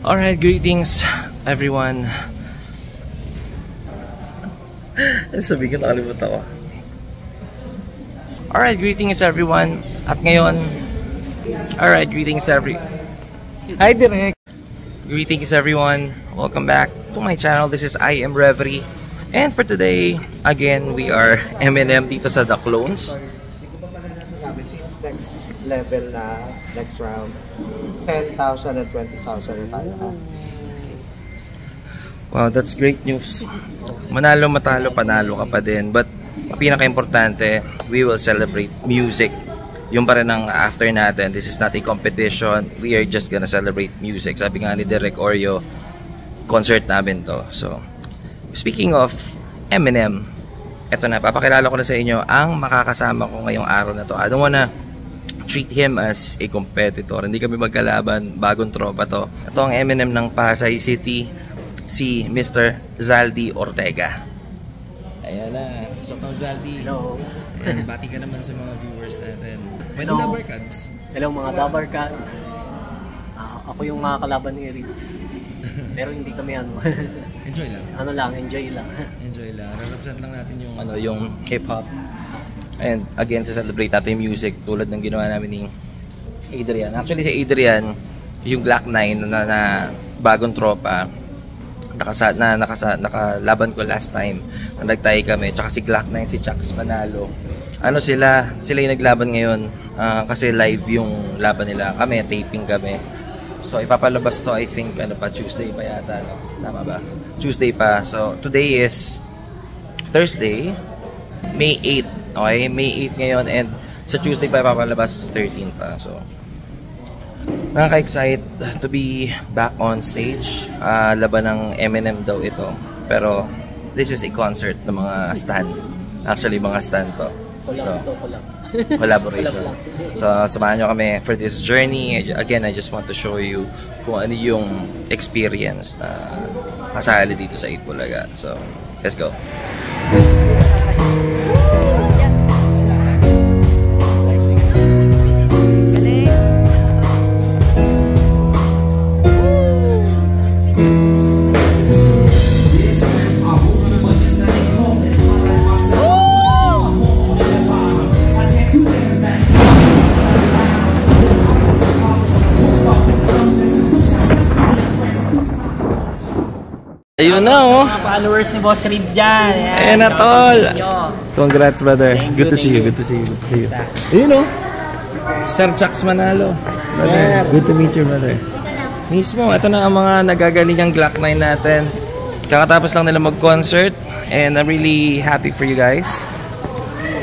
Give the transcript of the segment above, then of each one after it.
Alright, greetings everyone. Sabi ko, nakalimutan ko. Alright, greetings everyone. At ngayon, alright, greetings Hi Direk! Greetings everyone. Welcome back to my channel. This is I Am Reverie. And for today, again, we are M&M dito sa The Clones. Since next level na, next round, 10,000 and 20,000 tayo. Wow, that's great news. Manalo, matalo, panalo ka pa din. But, pinaka-importante, we will celebrate music. Yung pa rin ang after natin. This is not a competition. We are just gonna celebrate music. Sabi nga ni Derek Oreo, concert namin to. So, speaking of M&M, eto na, papakilala ko na sa inyo ang makakasama ko ngayong araw na to. I don't wanna treat him as a competitor. Hindi kami magkalaban, bagong tropa to. Ito ang M&M ng Pasay City, si Mr. Zaldi Ortega. Ayan na. So, Zaldi. Hello. And bati ka naman sa mga viewers natin. Hello. Dabarkads. Hello mga Dabarkads. Ako yung makakalaban ni Eric. Pero hindi kami ano. Enjoy lang. Enjoy lang. Enjoy lang. Represent lang natin yung yung hip-hop. And again, sa celebrate natin yung music tulad ng ginawa namin ni Adrian. Actually, si Adrian, yung Black 9 na bagong tropa, nakalaban ko last time. Nagtayo kami. Tsaka si Black 9, si Chucks Manalo. Sila yung naglaban ngayon. Kasi live yung laban nila. Kami, taping kami. So, ipapalabas to, I think, Tuesday pa yata. No? Tama ba? Tuesday pa. So, today is Thursday, May 8. Okay? May 8 ngayon and sa Tuesday pa ipapalabas 13 pa. So, nakaka-excite to be back on stage. Laban ng M&M daw ito. Pero, this is a concert ng mga stand. Actually, mga stand to. So, collaboration. So, samahan nyo kami for this journey. Again, I just want to show you kung ano yung experience na kasali dito sa Itbulaga. So, let's go. Ayun na oh. Mga followers ni Boss Reed dyan. Ayan na tol. Congrats brother. Good to see you. Good to see you. Ayun oh. Sir Chucks Manalo. Brother. Good to meet you brother. Mismo. Ito na ang mga nagagaling ang Glock 9 natin. Kakatapos lang nila mag-concert. And I'm really happy for you guys.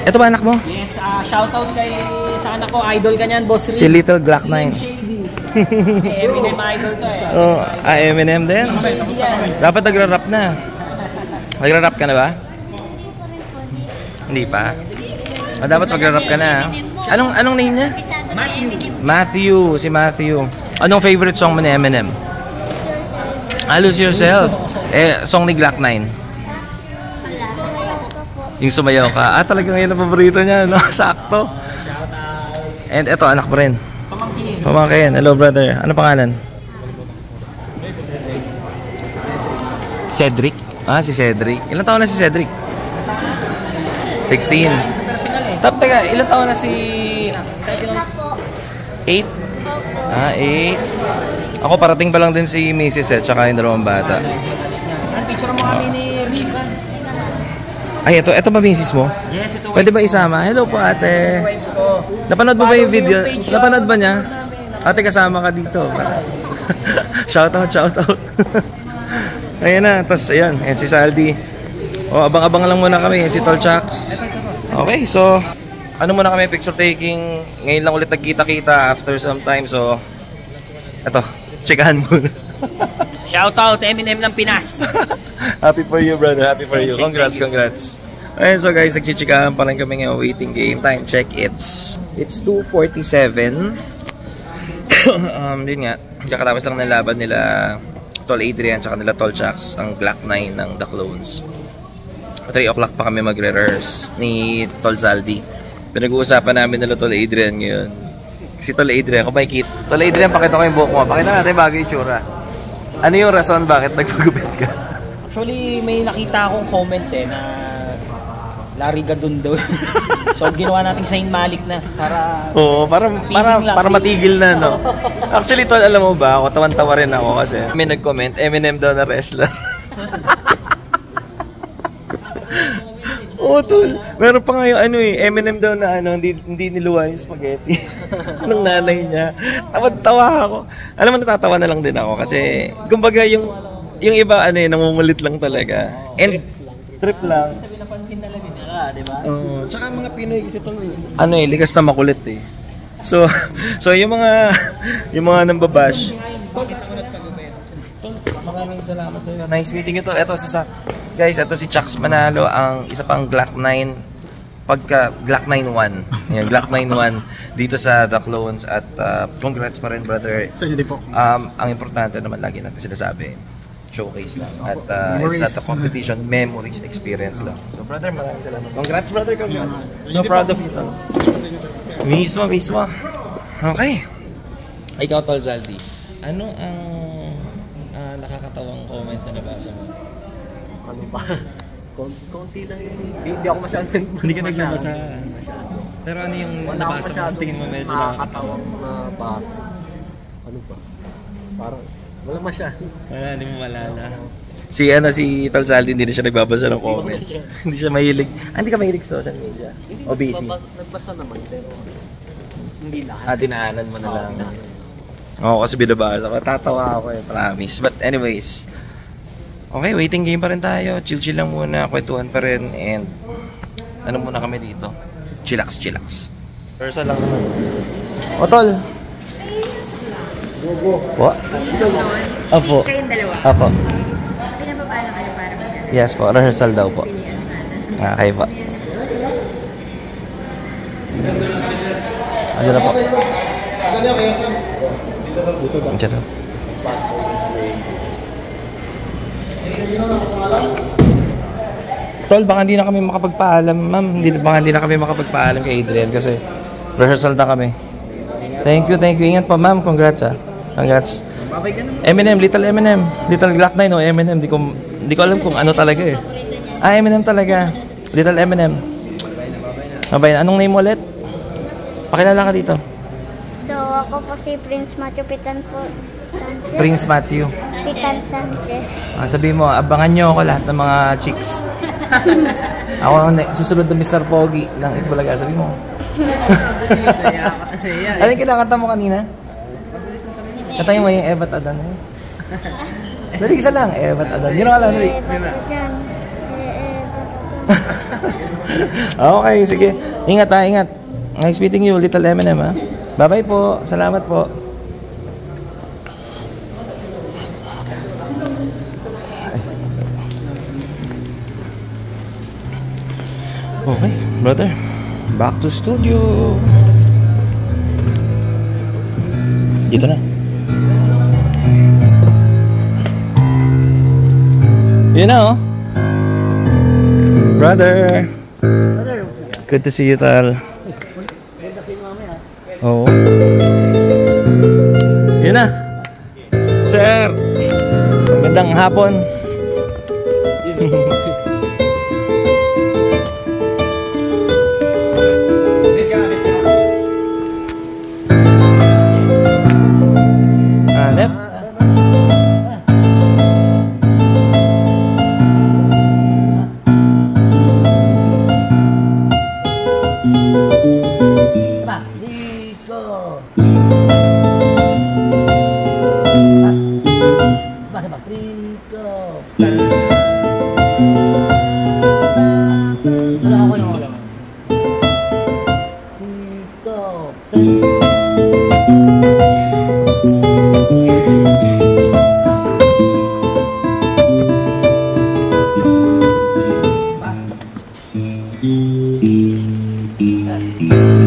Ito ba anak mo? Yes, shoutout kay sa anak ko. Idol ka niyan, Boss Reed. Si Little Glock 9. Eminem idol to eh. Oh, Eminem din? Dapat nagra-rap na. Nagra-rap ka na ba? Hindi pa? Dapat magra-rap ka na. Anong name niya? Matthew. Si Matthew. Anong favorite song mo ni Eminem? Lose Yourself. Song ni Glock 9. Yung sumayaw ka. Talagang yun ang paborito niya, no? Sakto. And eto, anak mo rin. Pamangkin. Hello brother. Ano pangalan? Cedric. Si Cedric. Ilang taon na si Cedric? 16. Teka, ilang taon na si... 8 na po. 8? 8. Ako parating pa lang din si Mrs. Tsaka yung dalawang bata. Picture mo kami ni Riva. Ay, ito ba Mrs. mo? Yes, ito. Pwede ba isama? Hello po ate. Napanood mo ba yung video? Napanood ba niya? Ate, kasama ka dito. Shoutout. Ayan na. Tapos, ayan. Ayan si Saldi. Abang-abang lang muna kami. Si Tol Chucks. Okay, so, ano muna kami, picture taking. Ngayon lang ulit nagkita-kita after some time. So, eto. Checkahan muna. Shoutout, Eminem ng Pinas. Happy for you, brother. Happy for you. Congrats. Ayan, so guys, nagchichikahan pa rin kami ngayon. Waiting game time. Check. It's 2:47. Yun nga, kakatapos lang ng laban nila Tol Adrian tsaka nila Tol Chucks, ang Glock 9 ng The Clones. 3 o'clock pa kami magre-rehearse ni Tol Zaldi. Pinag-uusapan namin nila Tol Adrian ngayon. Si Tol Adrian, kung makikita. Tol Adrian, pakita ko yung buhok mo. Pakita natin bago yung tsura. Ano yung rason bakit nagpagupit ka? Actually, may nakita akong comment na Larry Gadon daw. So, ginawa natin Saint Malik na para... Oo, para matigil na, no? Actually, tol, alam mo ba, ako tawan-tawa rin ako kasi may nag-comment, Eminem daw na wrestler. Oo, tol. Meron pa nga yung Eminem daw na hindi niluwa yung spaghetti ng nanay niya. Tawan-tawa ako. Alam mo, natatawa na lang din ako kasi, kumbaga yung iba, nangungulit lang talaga. And, trip lang. Sabi napansin talaga nila, di ba? Oo. Tsaka mga Pinoy kasi tol, likas na makulit eh. So yung mga nambabash. Maraming salamat sa iyo. Nice meeting you to. Guys, ito si Chucks Manalo, ang isa pang Glock 9 Glock 9-1. Yan, Glock 9-1 dito sa The Clones at congrats pa rin, brother. Ang importante naman lagi natin sinasabi, showcase lang. At it's not a competition, memories, experience lang. So brother, maraming salamat. Congrats brother, congrats. So proud of you, tol. Mismo. Okay. Ikaw, Tol Zaldi, ano ang nakakatawang comment na nabasa mo? Ano ba? Konti lang yun. Hindi ako masyadong Hindi ka nagbabasa. Pero ano yung nabasa mo? Sa tingin mo medyo nakakatawang nabasa. Ano ba? Parang wala masyado. Wala, hindi mo malala. Si Tol Zaldi, hindi na siya nagbabasa ng comments. Hindi siya mahilig. Hindi ka mahilig sa social media? O busy? Nagbasa naman, pero hindi lahat. Dinaanan mo na lang. Oo, kasi binabasa ko. Tatawa ako promise. But anyways, okay, waiting game pa rin tayo. Chill lang muna, kwentuhan pa rin. And ano muna kami dito? Chillax. Versa lang naman. O, Tol! Po? Opo. Kayong dalawa? Opo. Pinababa na kayo para mag- Yes po, rehearsal daw po. Okay po. Andiyan na po. Andiyan na. Tol, baka hindi na kami makapagpaalam, ma'am. Baka hindi na kami makapagpaalam kay Adrian kasi rehearsal na kami. Thank you. Ingat po, ma'am. Congrats, Congrats. Eminem, Little Eminem. Little Glock 9 o Eminem. Di ko alam kung ano talaga eh. Eminem talaga. Little Eminem. Mabay na. Anong name mo ulit? Pakilala ka dito. So, ako po si Prince Matthew Pitan po Sanchez. Prince Matthew. Pitan Sanchez. Sabi mo, abangan nyo ako lahat ng mga chicks. Ako ang susunod na Mr. Pogi ng Itbulaga. Sabi mo. Ano yung kinakanta mo kanina? Katayin mo yung Evat Adan. Dali, isa lang. Evat Adan. Yun ang alam, dali. Diyan. Okay, sige. Ingat. Nice meeting you, Little Eminem, ha? Bye-bye po. Salamat po. Okay, brother. Back to studio. Dito na. Yun na, oh. Brother. Good to see you, Tal. Oo. Yun na. Sir. Magandang hapon. Hanep.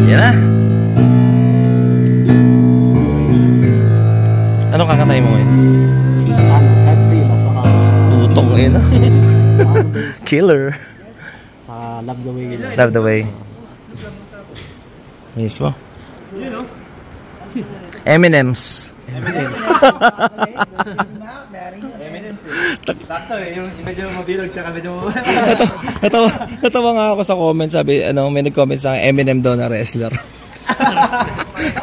Yan na. Anong kakatay mo ngayon? Godzilla saka Putong ina. Killer. sa Love the Way. Love the Way. Mismo. Eminems. Sakto eh, yung medyo mabilog tsaka medyo Natawa nga ako sa comment, sabi, may nag-comment sa akin, Eminem daw na wrestler.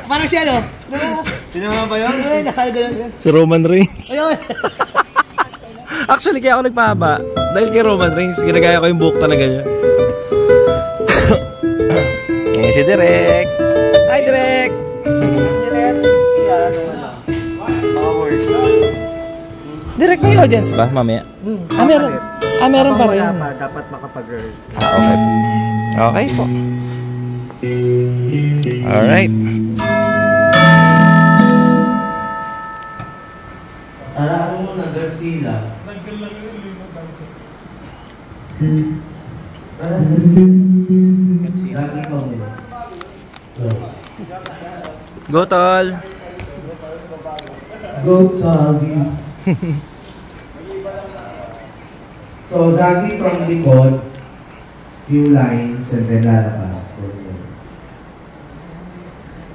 Parang si ano? Sino nga ba yun? Si Roman Reigns. Ayun! Actually, kaya ako nagpahaba. Dahil kay Roman Reigns, ginagaya ko yung buhok talaga niya. Ngayon si Direk. Hi, Direk! Direk, may audience ba mamaya? Meron. Meron pa rin. Dapat makapag-rehearse. Okay. Okay po. Alright. Alam mo na Godzilla. Go, Tol! Go, Tolby. So, Zaggy from likod, few lines, and then lalabas.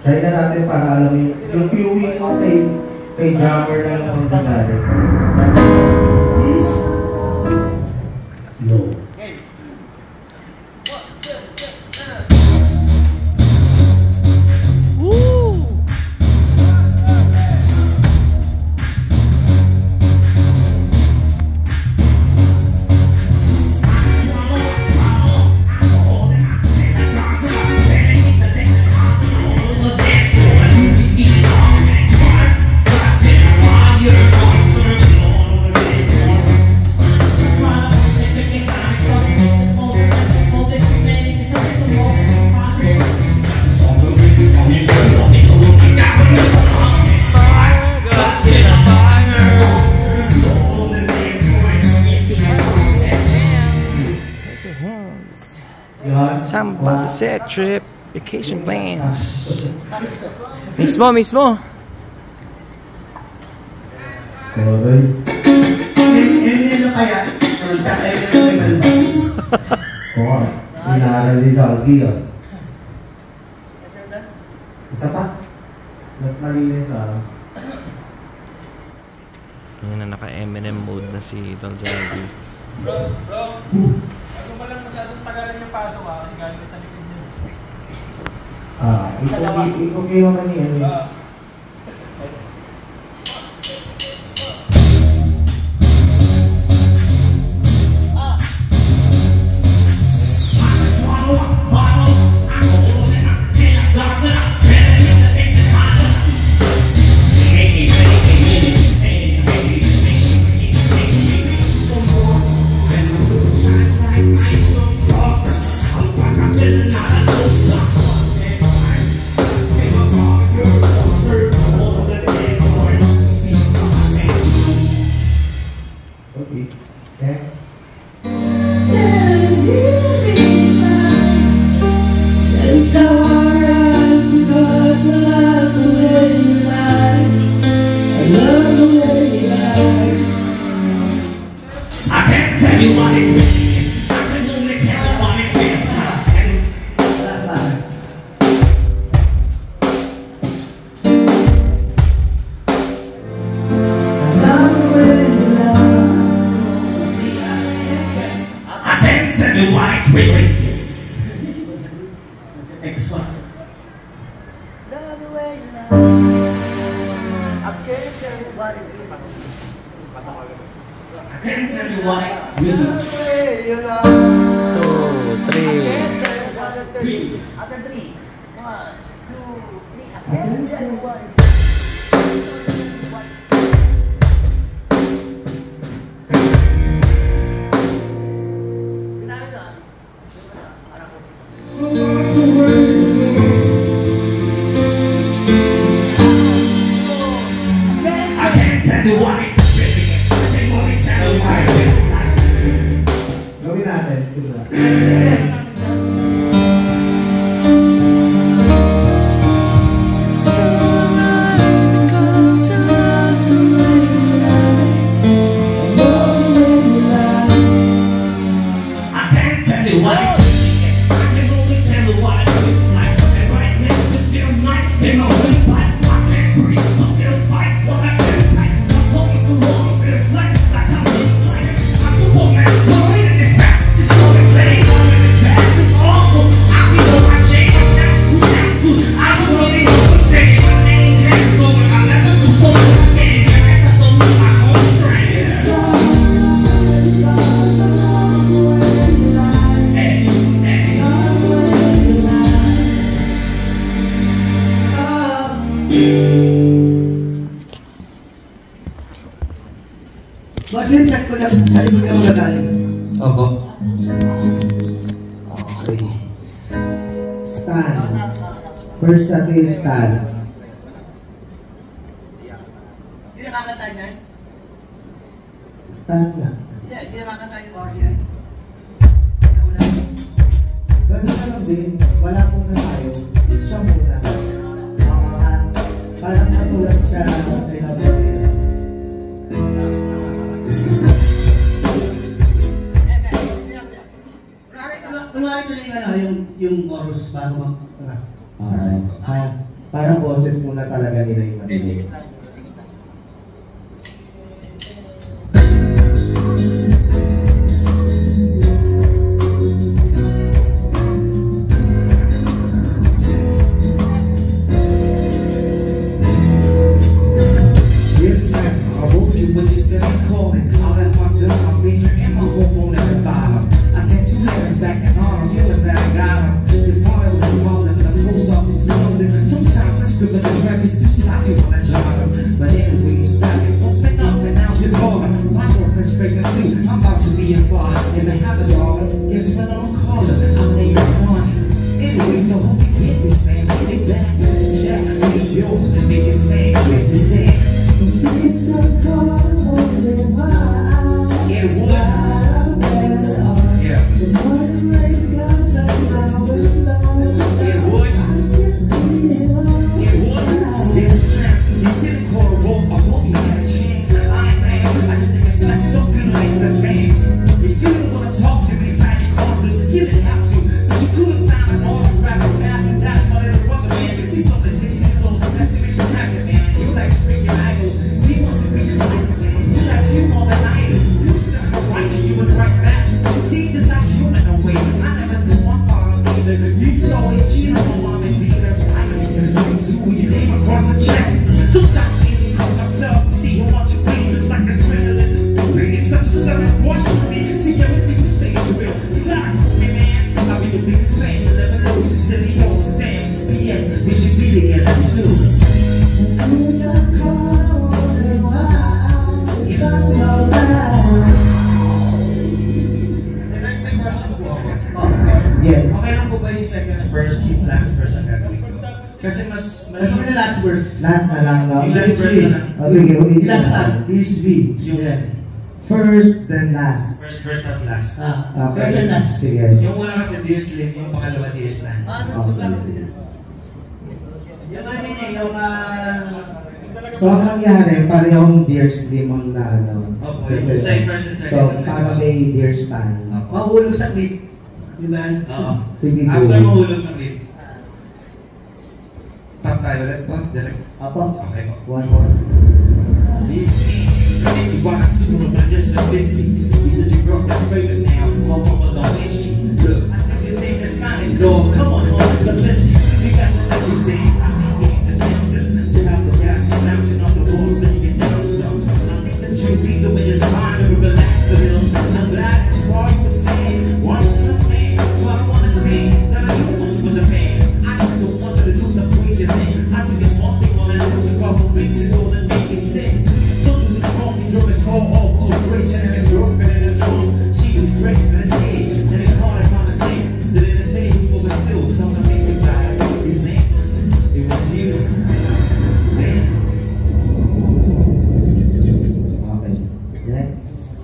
Try na natin para alam yung viewing mo kay drummer na lang ang nangyari. This low. Samba, set trip, vacation plans. Mismo. Koray. Yun na kaya? Oo. Sinara si Salvi ah. Isa pa? Mas malinis ah. Ngayon na naka-Eminem mode na si Don Zaggy. Bro. Ano ba lang masyadong tagalan yung pasok kasi galing sa likod niyo. Ikupi mo man yun. Okay, thanks. It's so hard because I love the way you lie. I love the way you lie. I can't tell you what it is. I can only tell you what it is. Tell me what it really is. Next one. Love the way you love. I can't tell you what it is. I can't tell you what it really is. 2, 3. After 3. 1, 2, 3. I can't tell you what it is. Gawin natin, simula. In my way, but I can't breathe myself. Boss, check ko lang. Sa likod ka magagaling. Opo. Okay. Stand. First natin yung stand. Hindi nakakanta niyan? Stand na. Hindi nakakanta yung organ. Ganun na lang din. Wala muna tayo. Siya muna. Parang natulad sa pinabili. Kunwari na yung chorus bago mag... Alright. Parang boses muna talaga nila yung madinig. Yes, I wrote you when you said I'm calling. I left myself, my finger, and my whole phone at the bottom. I sent 2 letters back and on, you was that I got them. The part was involved in the post office something. Sometimes I scribble the addresses, too sloppy when I jot them. But anyways, back it won't spend up, and now you're calling. My girlfriend's pregnant too, I'm about to be a father. And I have a daughter, guess when I'm calling, I'm an 81. Anyways, I hope you get this, man. Get it back, listen, Jack. Make yours the biggest fan, this is it. Yeah, what? Yeah. Yeah, what? Yeah, what? Yes, ma'am. You said call a roll, I hope you had a chance. I ain't mad, I just think it's not so good like advance. If you didn't want to talk to me, it's how you called it. You didn't have to, but you could have signed an order, rap a rap, and that's my little brother, man. He's only 6 years old, that's a big cracker, man. You like freaking idol. He wants to be just like a man. He likes you more than I do. You said I'm right, you would right back. See, this not human, no way. I never knew one part of me, but you used to always cheat on my mom and dealer. I know you can do too when you name across the chest. Sometimes I even call myself to see how much you think, just like adrenaline. It's such a sudden rush for me. See, everything you say is real. You gotta call me, man. I'll be the biggest fan. You'll never know. You said you don't stand. P.S. We should be together too. May question po ako. Yes. Okay lang po ba yung second verse, yung last verse ang gagawin ko? Kasi mas Ano na last verse? Last na lang. No? Yung last verse na lang. O sige, ulitin Last na. time, this week. Yung First, then last. first verse tas last. Okay. Version last. Sige. Yung una kasi Dear Slim, yung pangalawa Dear Stan. Okay, sige. Yung ano yun, yung So, ang nangyari, parehong Dear Slim ang na ano. Opo, yung same version, second. So, parang may Dear Stan. mahulog sa clip. Di ba? Oo. Sige, go. After mahulog sa cliff. Tap tayo ulit po, direct. Apo. Okay po. One more. This is you wanna see me, but just a busy. You said you broke that straight now. My mama don't miss you. Look, I said you think that's kind of dog. Come on, let's go miss you. You got to let me say, I think it's a chance to have the gas bouncing off the walls when you get down. So I think that you be the way it's fine to relax a little. I'm glad it's all you would say. Once something, what I wanna say, that I do want for the pain. I just don't want to lose a crazy thing. I think it's one thing on that lose a couple weeks ago that made me sick. Something was wrong, you know it's all great, and it's broken and it's wrong. She was great, but it's hate, and it's hard to find a thing. That it is hate, but it's still don't make me bad. It's aimless, it was you. Man. Okay. Next.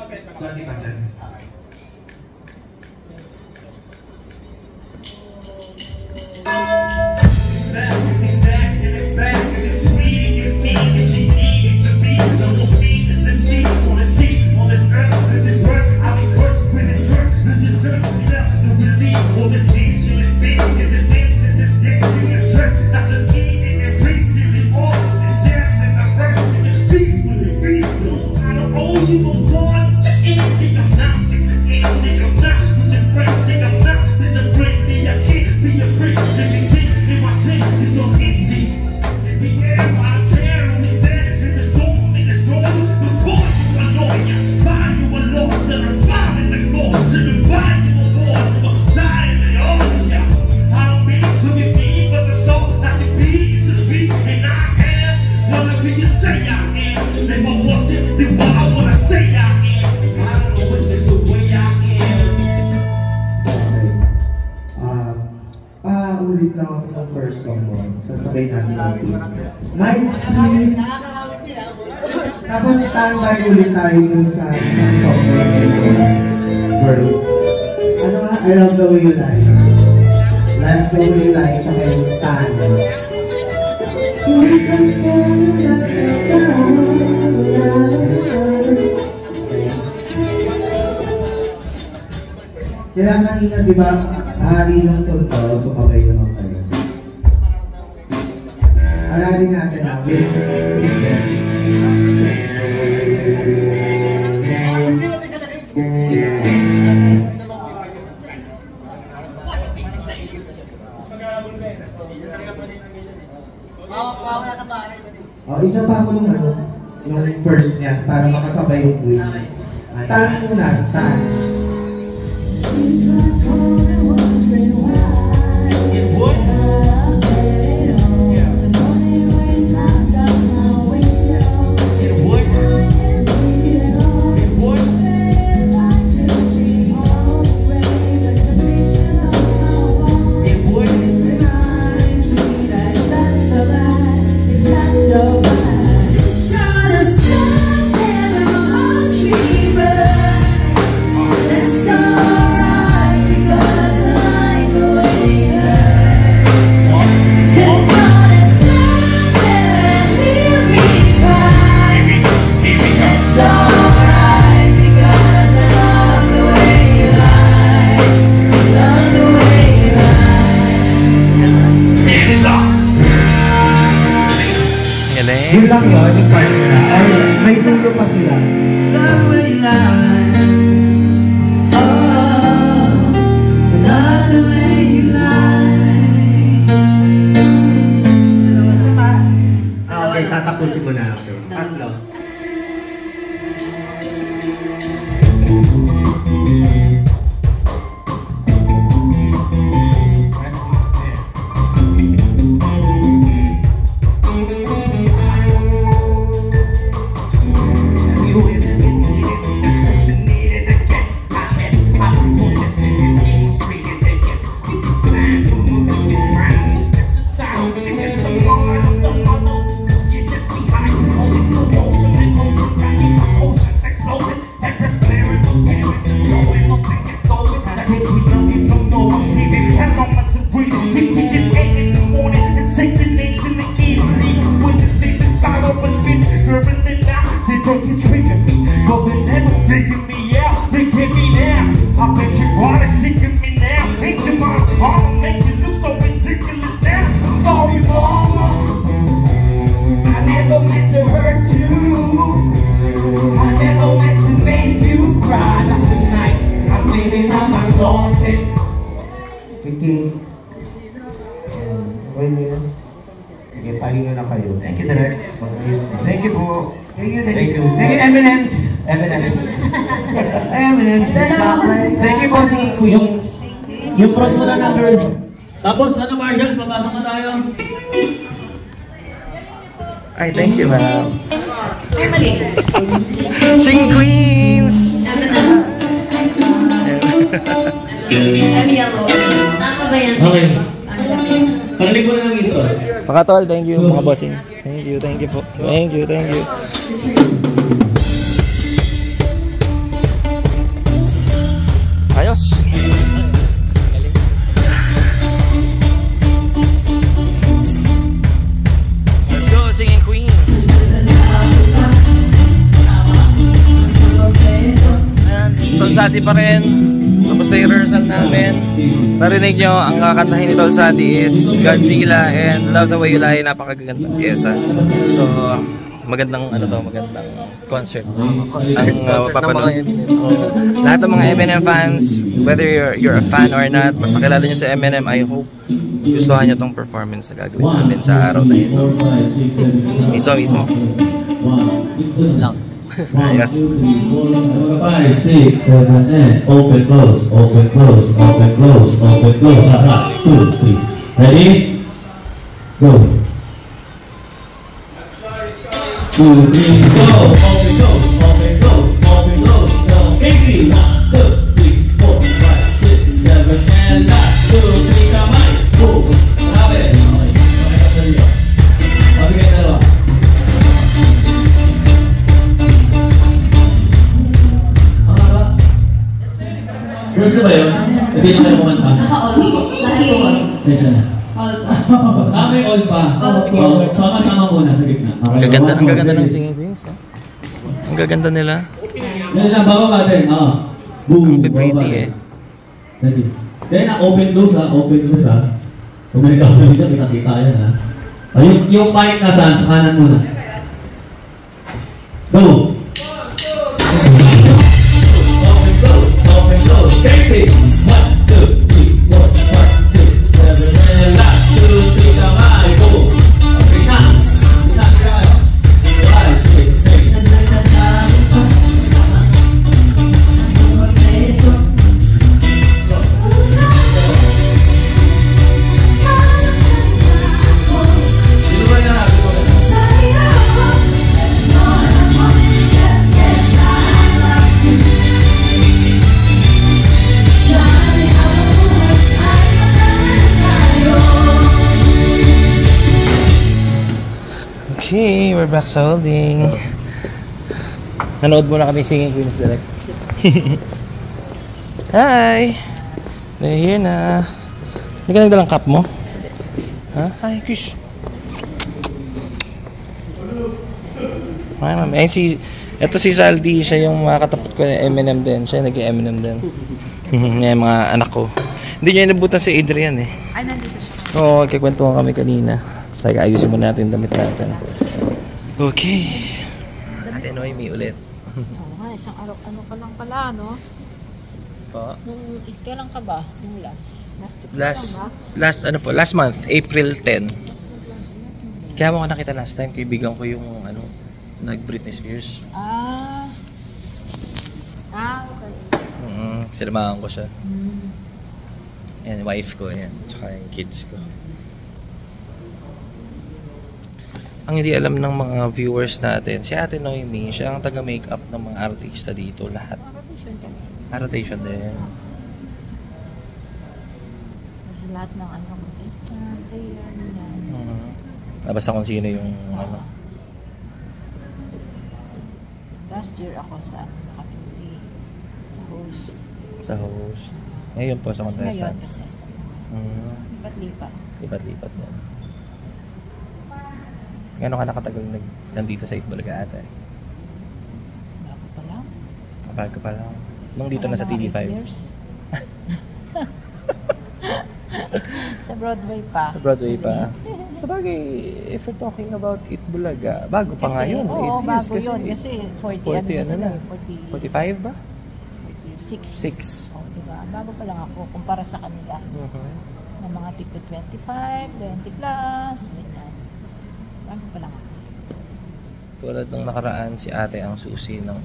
20%. Ulit lang ako ng first song mo. Sasabay natin ang Minds, please. Tapos standby ulit tayo dun sa isang song mo. Girls. Ano nga? I love the way you lie. Love the way you lie. Tsaka yung stand. Kaya kanina, di ba, hari ng tunto, sumabay naman kayo. Aralin natin na, isa pa ako nung yung first niya, para makasabay yung quiz. Stand muna, stand. Yun lang yun, yung part nila. Or may dulo pa sila. Love way lie. Oh, love the way you lie. Okay, tatapusin mo na. Tatlo. Sige, pahinga na kayo. Thank you, Direk. Thank you po. Thank you. Thank you, M&M's. Thank you po si Kuya. Yung front mo na numbers. Tapos, Marshals, papasok na tayo. Ay, thank you, ma'am. Ay, mali. Singing Queens! Yellow. Tama ba yan? Okay. Parinig mo na lang ito. Pakatol, thank you mga bossing. Thank you po. Thank you. Tol Sati pa rin. Tapos na yung rehearsal namin. Narinig nyo, ang kakantahin ni Tol Sati is Godzilla and Love the Way You Lie. Napakagandang pyesa. So, magandang magandang concert. Ang papanood. Lahat ng mga Eminem fans, whether you're a fan or not, basta kilala nyo sa Eminem, I hope gustuhan nyo tong performance na gagawin namin sa araw na ito. Mismo. Lang. Yes. 5, 6, 7, 8. Open, close, open, close, open, close, open, close. 1, 2, 3. Ready? Go. 2, 3, go. Open, close, open, close, open, close. Go. Casey. 1, 2, 3, 4, 5, 6, 7, and last. 2, 3, kamay. Go. Grabe. Sabi kayo dalawa. Girls na ba yun? Hindi na kayo kumanta. Naka-all po. Lahat po. Session na. All pa. May all pa. All pa. Sama-sama muna sa gitna. Ang gaganda ng singing queens. Ang gaganda nila. Yan lang, baba natin. Boom. Ang pretty eh. Ready. Then, open close ha. Open close ha. Kung may nagkakamali dito, kita-kita yan ha. Yung mic nasaan? Sa kanan muna. Go! Open close. Open close. Casey! 1, 2, 3, 4, 5, 6, 7, and last. 2, 3, kamay. Go! Okay na. Kita kayo. 5, 6, 6. Okay, we're back sa holding. Nanood muna kami Singing Queens direct. Hi! They're here na. Hindi ka nagdalang cup mo? Ha? Hi, kiss. Hi, ma'am. Ito si Saldi, siya yung makakatapat ko ng Eminem din. Siya nag-Eminem din. Yung mga anak ko. Hindi niya inabutan si Adrian eh. Ay, nandito siya. Oo, kikwentuhan kami kanina. Like, ayusin mo natin damit natin. Okay. Ate Noemi ulit. Oo nga, isang araw, ano ka lang pala, no? Po? Kailan ka ba? Nung last week lang ba? Last month, April 10. Kaya mo ka nakita last time, kaibigan ko yung, nag-Britney Spears. Okay. Sinamahan ko siya. Yan, wife ko, yan. Tsaka yung kids ko. Ang hindi alam ng mga viewers natin, si Ate Noemi, siya ang taga-makeup ng mga artista dito, lahat. Rotation kami. Rotation din. Lahat ng artista, player, yan. Basta kung sino yung, Last year ako sa nakapili sa host. Sa host. Ngayon po sa contestants. Lipat-lipat. Lipat-lipat din. Gano'n ka nakatagal nandito sa Itbulaga ate? Bago pa lang. Bago pa lang. Nung dito na sa TV5. Sa Broadway pa. Sa Broadway pa. Sa bagay, if we're talking about Itbulaga, bago pa nga yun. Oo, 8 years bago kasi. yun. Kasi 40 ano na? 45 ba? 46. Oh, diba? Bago pa lang ako kumpara sa kanila. Ng mga tigto 25, 20 plus, ganyan. Bago pa lang ako. Tulad nung nakaraan, si ate ang susi ng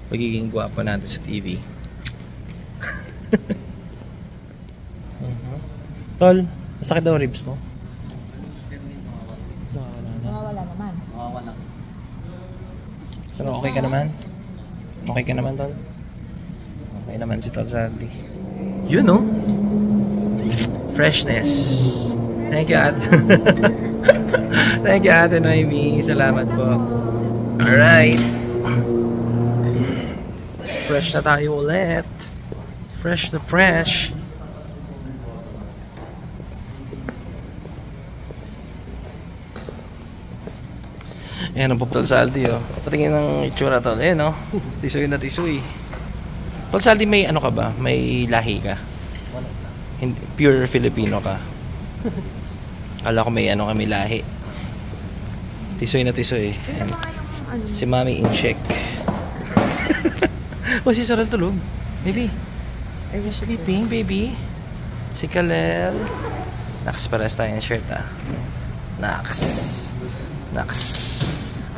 pagiging gwapo natin sa TV. Tol, masakit daw ribs mo? Nawawala naman. Pero okay ka naman? Okay ka naman, Tol? Okay naman si Tol Sardi. You know? Freshness. Thank you, Ate. Thank you, Ate Noemi. Salamat po. Alright. Fresh na tayo ulit. Fresh na fresh. Ayan ang Pop Tol Saldi, oh. Patingin ng itsura, Tol. Ayan, oh. Tisoy na tisoy. Tol Saldi, may ano ka ba? May lahi ka? Pure Filipino ka? Kala ko may ano ka, may lahi. Tisoy na tisoy. Ayan. Si Mami in check. Oh, si Sorel tulog. Baby, are you sleeping, baby? Si Kalel. Naks, pares tayo yung shirt, ah. Naks.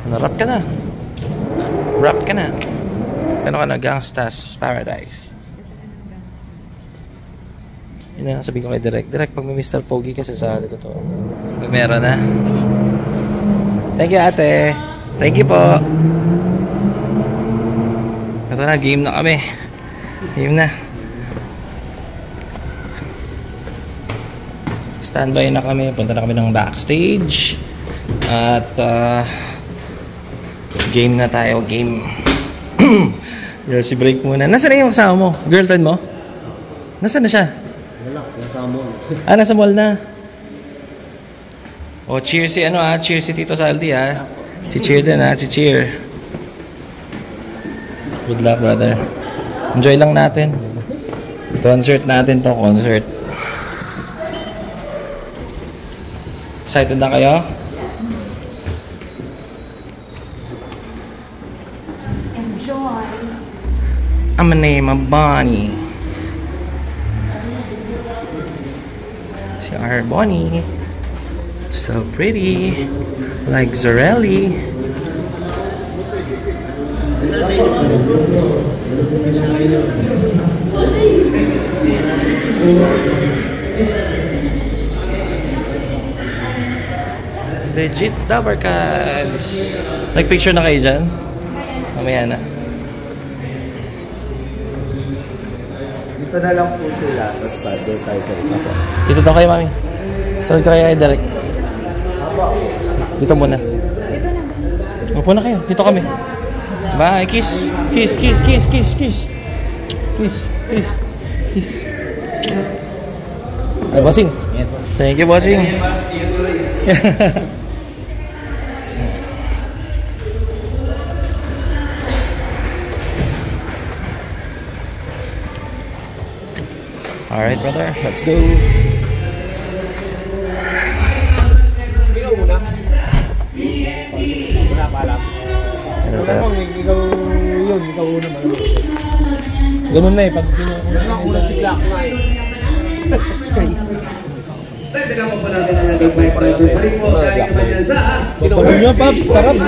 Ano, rap ka na. Rap ka na. Ano ka na, Gangsta's Paradise. Yun na, sabihin ko kay Direk. Direk, pag may Mr. Pogi kasi sa ko to. Pag meron na. Thank you, ate. Thank you po. Ito na, game na kami. Game na. Standby na kami. Punta na kami ng backstage. At game na tayo. Game. Si break muna. Nasaan na yung kasama mo? Girlfriend mo? Nasaan na siya? Wala, nasa mall. Nasa mall na. Oh, cheer si cheer si Tito Saldi, ha. Si cheer din, ha. Si cheer. Good luck, brother. Enjoy lang natin. Concert natin to, concert. Excited na kayo? Enjoy. I'm a name of Bonnie. See our Bonnie. So pretty. Like Zorelli. Legit Dabarkads. Nag-picture na kayo dyan? Mamaya na. Dito na lang po sila. Tapos pa, doon tayo sa iba po. Dito daw kayo, mami. Sunod ka kaya kay Derek. Dito muna. Upo na kayo. Dito kami. Bye. Kiss. Kiss, kiss, kiss, kiss, kiss. Kiss, kiss, kiss. Ay, bossing. Thank you, bossing. Alright, brother. Let's go. Wala pa alam. Ano, sir? Ikaw yun, ikaw naman. Ganun na eh, pag kinukuha si Clark na eh. Kinukuha nyo, Pops, sarap.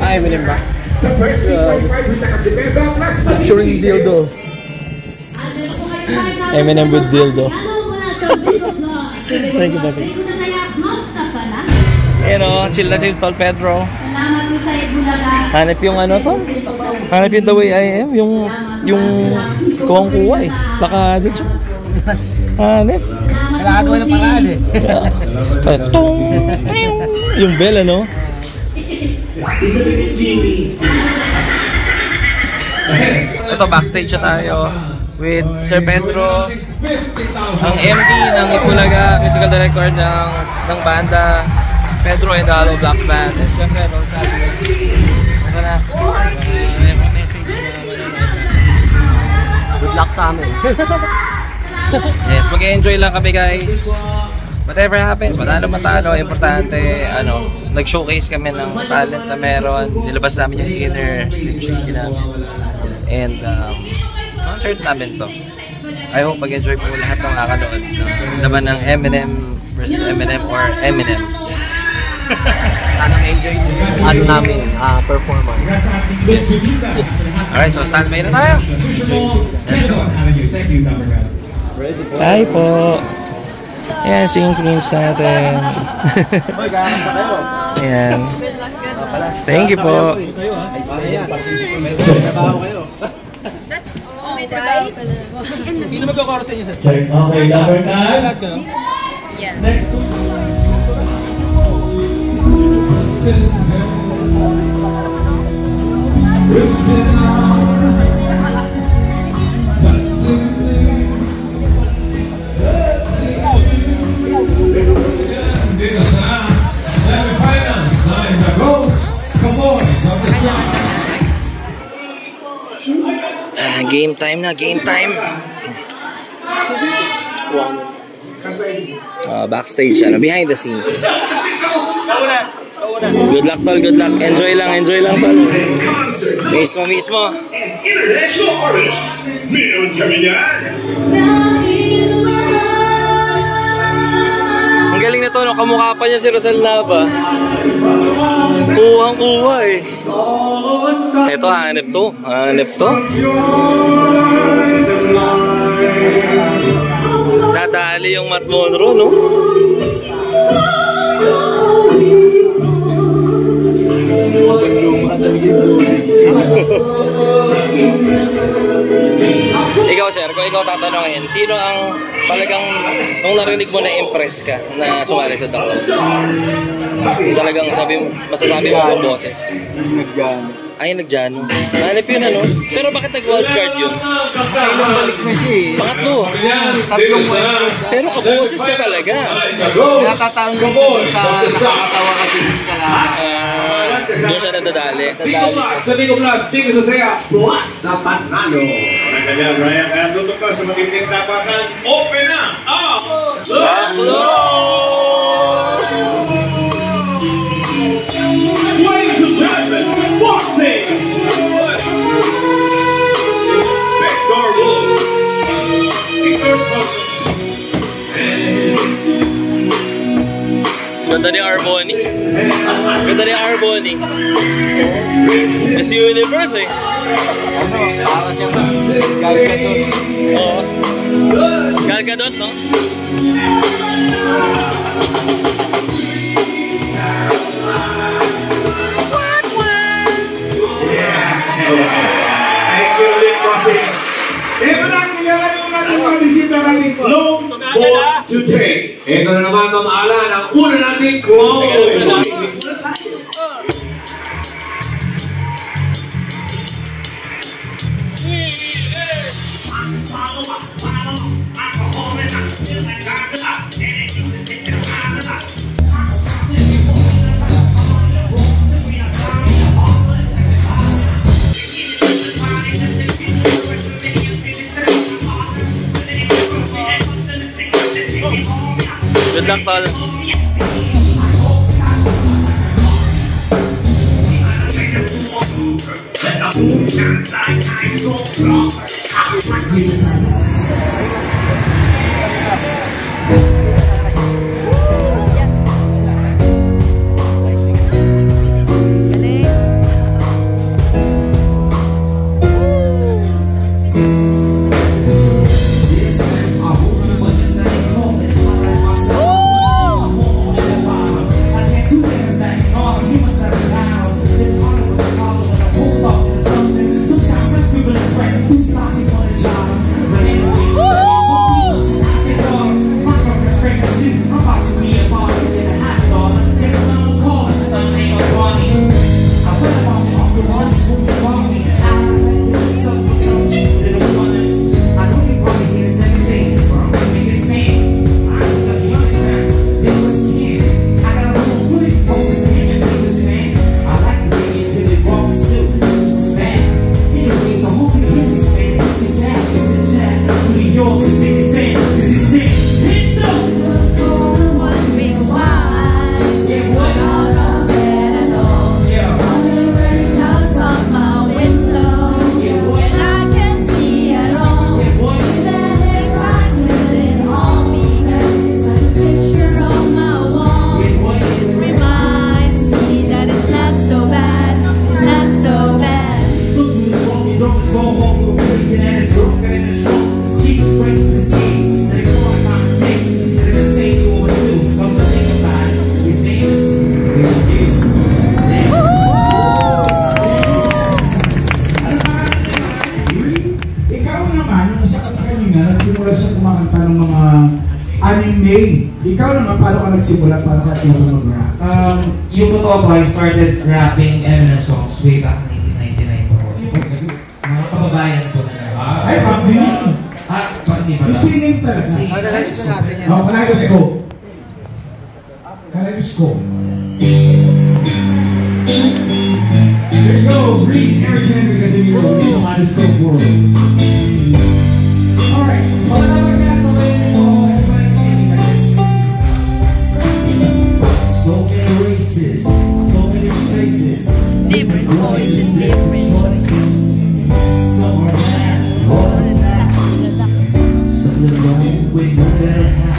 Eminem ba? Featuring dildo. Eminem with dildo. Thank you, bossing. Chill na chill, Tol Pedro. Hanap yung ano, Tol? Hanap yung The Way I Am, yung kuwang-kuwa eh. Baka dito. Hanap. Kailangan ko ng paraan eh. Tung! Yung bell, ano? Ito, backstage na tayo with Sir Pedro, ang MD ng Itbulaga, musical director ng banda, Pedro and the Hollow Blocks Band. And siyempre, Tol Saldi. Ito na. May mga message na Good luck sa amin. Yes, mag-enjoy lang kami, guys. Whatever happens, matalo, importante, nag-showcase kami ng talent na meron. Nilabas namin yung inner Slim Shady namin. And, concert namin to. I hope mag-enjoy po lahat ng nakakanood ng laban ng Eminem versus Eminem or Eminems. Sana enjoy namin, performance. Yes. Alright, so standby na tayo. Let's go. Tayo po. Ayan, singing queens natin. Ayan. Thank you po. That's alright. Sino magkakoro sa inyo sa Okay, Dabarkads. Yeah. Next. Semifinals, 9 goals, Cowboys of the South. Game time na, game time. Backstage, behind the scenes. Good luck, tol, good luck. Enjoy lang, tol. Mismo. International artists, meron kami yan. Ang galing na to, no? Kamukha pa niya si Rosel Nava. Kuhang-kuha eh. Ito, hanep to. Nadali yung Matt Monroe, no? Ikaw, sir, kung ikaw tatanungin, sino ang talagang nung narinig mo na impress ka na sumali sa The Clouds? Talagang masasabi mo ang boses? Ay, nagdiano. Hanip yun, ano? Pero bakit nag-wildcard yun? Pangatlo. Pero kaboses siya talaga. Natatanong ko sa nakakatawa kasi ka lang. Doon siya nadadali. Sabi ko plus, tingin sa saya, plus sa panalo. Kaya kaya tutok ka sa matinding tapakan, open na ang ladies and gentlemen, boxing! Victor Wolf. Victor Wolf. Ganda ni Arboni. Miss Universe eh. Para siyang Gal Gadot. Oo. Gal Gadot, no? Thank you ulit, bossing. Ito na, kailangan yung natin pagsisita natin. Close for today. Ito na naman, Ma'am Alan, ang una natin close. Good luck, tol. Ikaw naman, paano ka nagsimula? Paano ka mag-rap? Yung totoo po, I started rapping Eminem songs way back 1999 po. Mga kababayan po na lang. Ay, rap din yun. Hindi ba? May singing talaga. Kaleidoscope. Kaleidoscope. There you go, read Eric Henry kasi yung kaleidoscope world. different boys and different choices. Some are mad, others laugh. Some alone with no better half.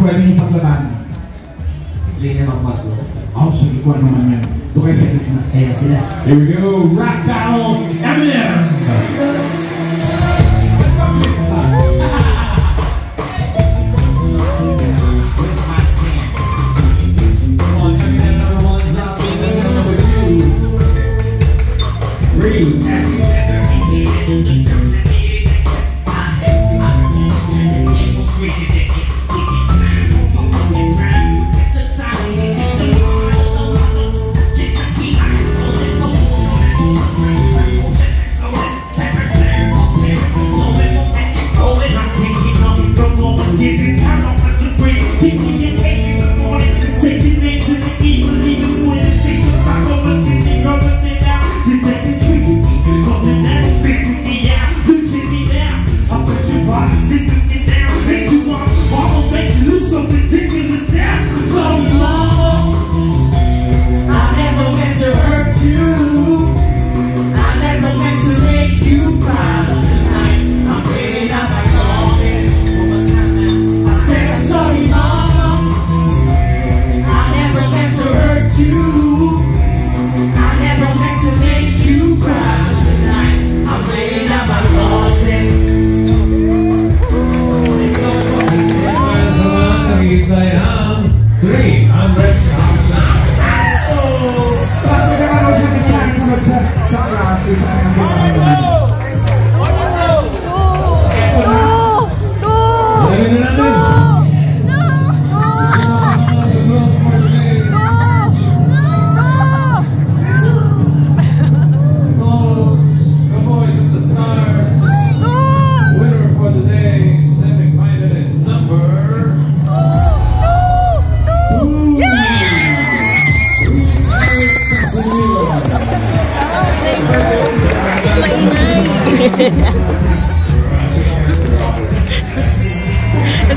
pwedeng ipaglaban? Hindi naman mag-go. Sige ko naman yan. Doon kayo sa gitna. Ayan sila. Here we go! Rap battle, Eminem! Where's my stand? Come on, Eminem number one's up, Eminem number two. Read.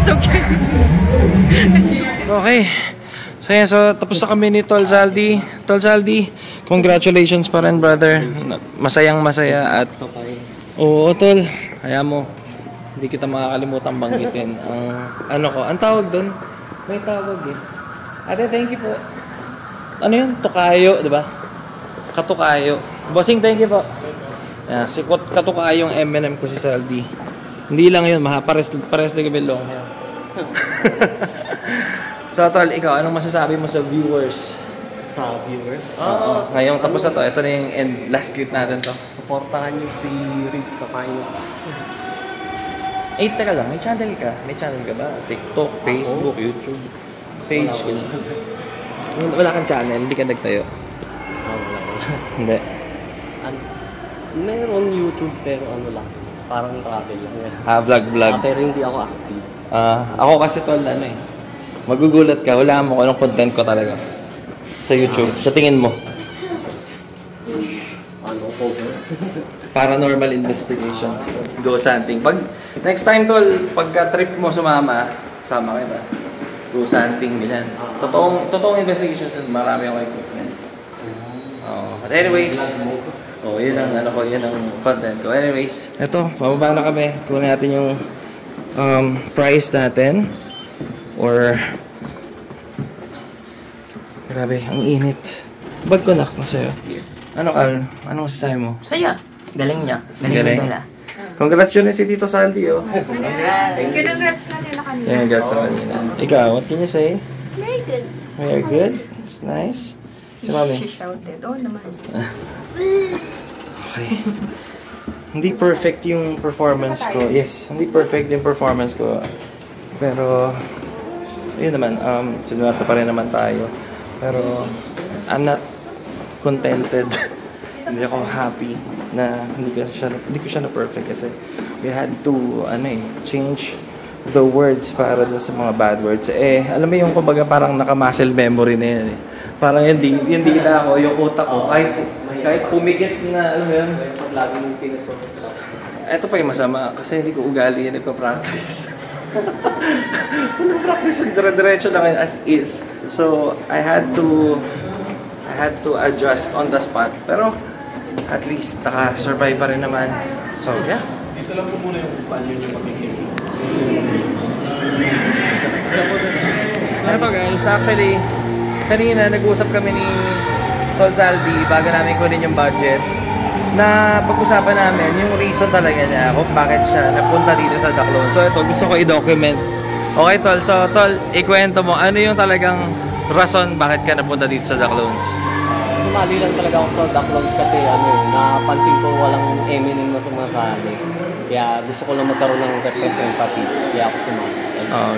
It's okay. Okay. So yan, so tapos na kami ni Tol Zaldi. Tol Zaldi, congratulations pa rin, brother. Masayang masaya at oo, Tol. Kaya mo, hindi kita makakalimutan banggitin. Ang ang tawag doon? May tawag eh. Ate, thank you po. Ano yun? Tukayo, di ba? Katukayo. Bossing, thank you po. Yeah, si Katukayong M&M ko si Zaldi. Hindi lang yun, pares na gabilong. So, Tol, ikaw, anong masasabi mo sa viewers? Sa viewers? Oo. Ngayong tapos na to, ito na yung last clip natin to. Supportahan niyo si Rick sa Pinox. Teka lang, may channel ka? May channel ka ba? TikTok, Facebook, YouTube, page, wala kang channel, hindi ka nagtayo? Wala. Hindi. Meron YouTube pero ano lang, parang travel lang. Vlog. Pero hindi ako active. Ako kasi, Tol, magugulat ka, wala mo kung anong content ko talaga. Sa YouTube, sa tingin mo. Ano, cover? Paranormal investigations. Ghost hunting. Pag next time, Tol, pagka trip mo sumama, sama kayo ba? Ghost hunting, ganyan. Totoong investigations, marami ako equipments. But anyways, yun ang yun ang content ko. Anyways, eto, bababa na kami. Kunin natin yung price natin. Or grabe, ang init. Bag ko na sa'yo. Anong masasabi mo? Saya. Galing niya. Galing nila. Congrats yun si Tito Saldi, oh. Congrats na nila kanina. Yeah, congrats sa kanina. Ikaw, what can you say? Very good. Very good? It's nice. Si Mami? She shouted. Oh, naman. Okay. Hindi perfect yung performance ko. Yes, hindi perfect yung performance ko. Pero, yun naman, sinuwerte pa rin naman tayo. Pero, I'm not contented. Hindi ako happy na hindi ko siya na perfect kasi we had to change the words para dun sa mga bad words. Alam mo yung kumbaga parang naka-muscle memory na yan eh. Parang yung dila ko, yung utak ko, kahit pumikit na, alam mo yun? Lagi mong pinag-protect. Ito pa yung masama kasi hindi ko ugali yan nagpa-practice. Practice dire-diretso lang as is. So I had to adjust on the spot. Pero at least naka-survive pa rin naman. So yeah. Dito lang po muna yung panyo niyo pag-ikip. Ano guys, actually kanina nag-usap kami ni Tol Saldi bago namin kunin yung budget. Na pag-usapan namin yung reason talaga niya kung bakit siya napunta dito sa Daclon. So ito, gusto ko i-document. Okay, Tol. So, Tol, ikwento mo, ano yung talagang rason bakit ka napunta dito sa Daclons? Sumali lang talaga ako sa Daclons kasi napansin ko walang M&M na sumasali. Kaya gusto ko lang magkaroon ng representative. Kaya ako sumali.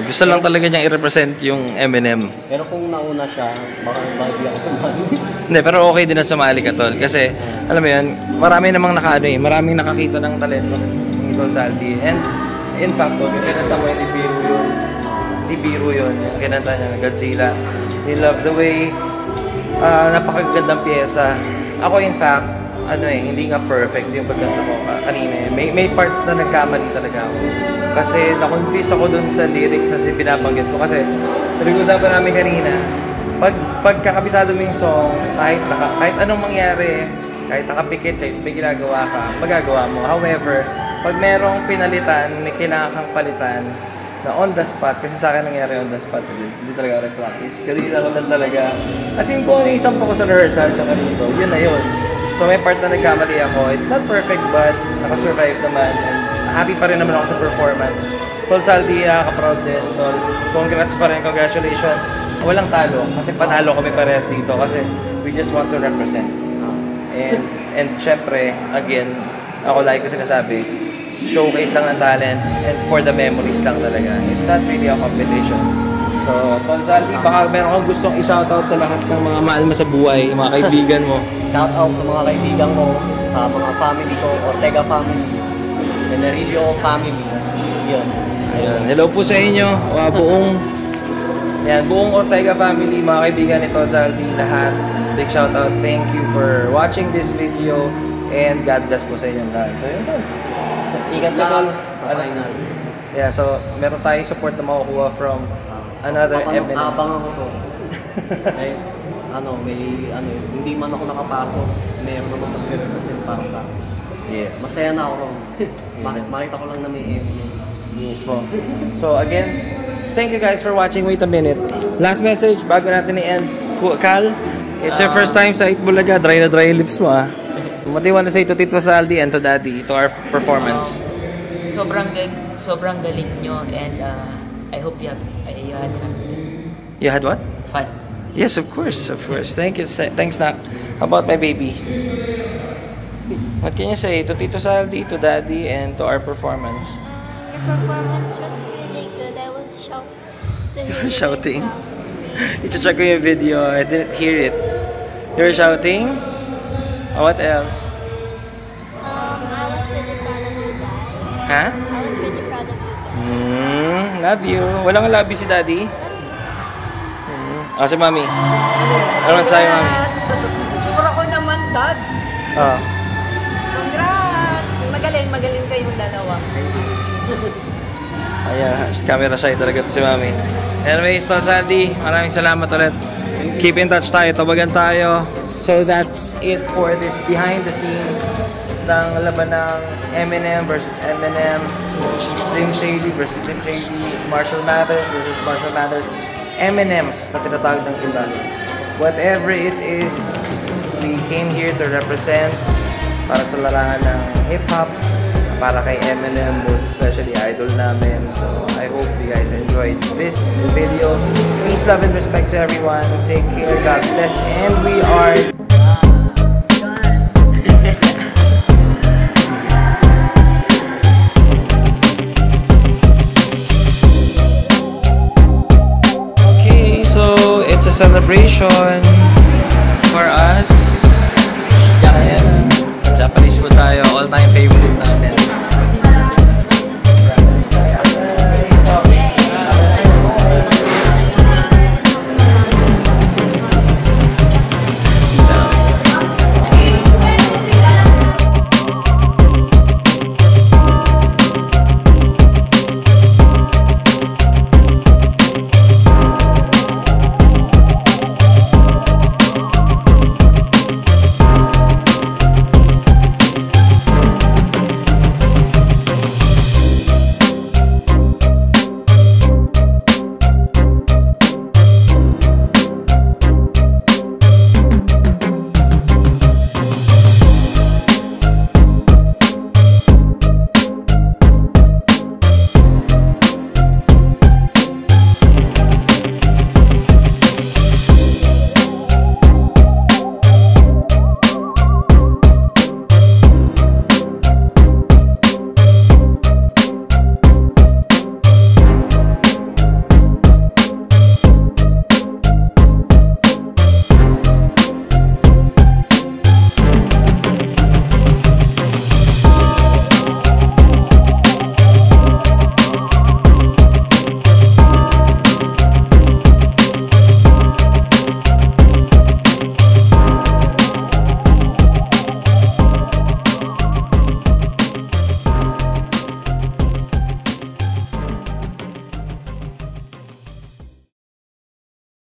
Gusto lang talaga niyang i-represent yung M&M. Pero kung nauna siya, baka hindi ako sumali. Hindi, pero okay din na sumali ka, Tol. Kasi, alam mo yun, marami namang maraming nakakita ng talento ni Tol Saldi. And, in fact, yung kinanta mo yun, di biro yun. Yung kinanta niya ng Godzilla. He loved the way, napakagandang pyesa. Ako, in fact, hindi nga perfect yung pagkanta ko kanina. May part na nagkamali talaga ako. Kasi na-confuse ako dun sa lyrics na binabanggit ko. Kasi, pinag-usapan namin kanina, pagkakabisado mo yung song, kahit anong mangyari, kahit nakapikit, kahit may ginagawa ka, magagawa mo. However, pag merong pinalitan, may kailangan kang palitan na on the spot, kasi sa akin nangyari on the spot, hindi talaga ako nag-practice. Kanina ko lang talaga, as in kung ano yung sampo ko sa rehearsal, tsaka dito, yun na yun. So may part na nagkamali ako. It's not perfect, but nakasurvive naman. And happy pa rin naman ako sa performance. Tol Saldi, ka-proud din. Tol, congrats pa rin, congratulations. Walang talo, kasi panalo kami parehas dito kasi we just want to represent. And syempre, again, ako like ko sinasabi, showcase lang ng talent and for the memories lang talaga. It's not really a competition. So, Tol Saldi, baka meron kang gustong i-shoutout sa lahat ng mga mahal mo sa buhay, mga kaibigan mo. Shoutout sa mga kaibigan ko, sa mga family ko, Ortega family, Venerillo family. Yun. Ayun. Hello po sa inyo, buong Ortega family, mga kaibigan ni Tol Saldi, lahat. Big shoutout. Thank you for watching this video and God bless po sa inyong lahat. So, yun, Tol. So, ingat ka, Tol. Sa finals. Yeah, so meron tayong support na makukuha from another Eminem. Abangan ko to. Eh, hindi man ako nakapasok, meron naman mag-represent para sa akin. Yes. Masaya na ako. Makita ko lang na may Eminem. Yes po. So again, thank you guys for watching. Wait a minute. Last message bago natin i-end. Cal, it's your first time sa Itbulaga. Dry na dry lips mo ah. What do you want to say to Tito Saldi and to Daddy, to our performance? Sobrang galing nyo, and I hope you had fun. You had what? Fun. Yes, of course, of course. Thank you. Thanks, Nak. How about my baby? What can you say to Tito Saldi, to Daddy, and to our performance? Your performance was really good. I was shouting. Shouting? I-check ko yung video. I didn't hear it. You were shouting? What else? I was really proud of you guys. Huh? I was really proud of you guys. Love you. Walang love you si Daddy? Si Mami. Ano sa'yo, Mami? Sure ako naman, Dad. Congrats! Magaling kayong dalawa. Ayan, camera shy talaga ito si Mami. Anyways, Tol Saldi, maraming salamat ulit. Keep in touch tayo, tawagan tayo. So that's it for this behind the scenes ng laban ng Eminem versus Eminem, Slim Shady versus Slim Shady, Marshall Mathers versus Marshall Mathers, Eminems na tinatawag ng iba. Whatever it is, we came here to represent para sa larangan ng hip-hop, para kay Eminem, most especially idol namin. So I hope you guys enjoyed this video. Peace, love, and respect to everyone. Take care, God bless, and we are... Okay, so it's a celebration for us. Ayan, Japanese food tayo, all-time favorite namin.